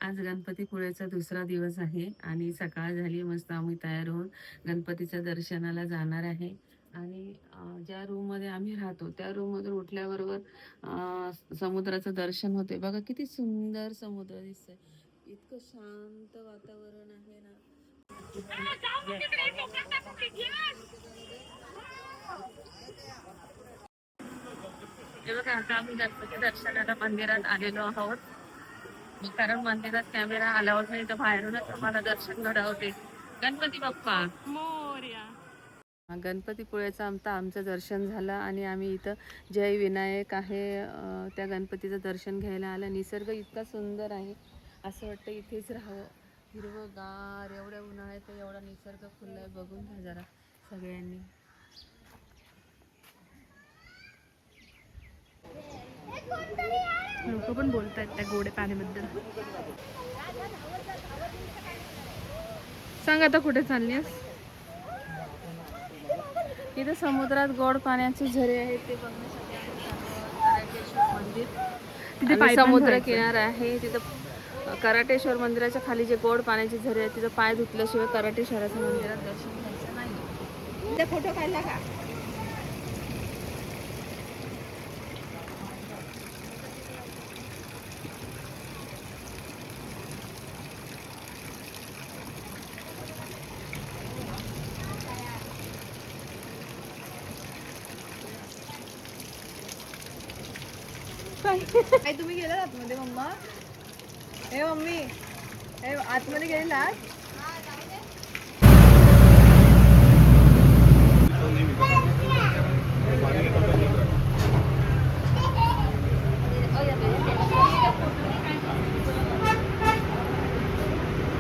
आज गणपतीपुळेचा दुसरा दिवस आहे आणि सकाळ झाली, मस्त आम्ही तयार होऊन गणपतीच्या दर्शनाला जाणार आहे. आणि ज्या रूममध्ये आम्ही राहतो त्या रूममधून उठल्याबरोबर समुद्राचं दर्शन होते. बघा किती सुंदर समुद्र दिसतंय, इतकं शांत वातावरण आहे ना. हे बघा, आता आम्ही गणपती दर्शनाला मंदिरात आलेलो आहोत. कारण मंदिरात कॅमेरा अलाउड नाही, तर बाहेरूनच आम्हाला दर्शन घडवते. गणपती बाप्पा मोरया. गणपतीपुळेचं आमचं दर्शन झालं आणि आम्ही इथं जय विनायक आहे त्या गणपतीचं दर्शन घ्यायला आलं. निसर्ग इतका सुंदर आहे, असं वाटतं इथेच राहावं. हिरवंगार, एवढ्या उन्हाळ्यात एवढा निसर्ग फुललाय, बघून घ्या जरा सगळ्यांनी. लोक पण बोलतायत त्या गोडे पाण्याबद्दल. सांग आता कुठे चाललीस? इथं समुद्रात गोड पाण्याचे झरे आहेत ते बघण्यासाठी कराटेश्वर मंदिर. तिथे समुद्र किनारा आहे तिथं. कराटेश्वर मंदिराच्या खाली जे गोड पाण्याचे झरे आहेत तिथं पाय धुतल्याशिवाय कराटेश्वराच्या मंदिरात दर्शन घ्यायचं नाही. तिथे फोटो काढला का? काय तुम्ही गेलात आतमध्ये? मम्मा, हे मम्मी, हे आतमध्ये गेलात?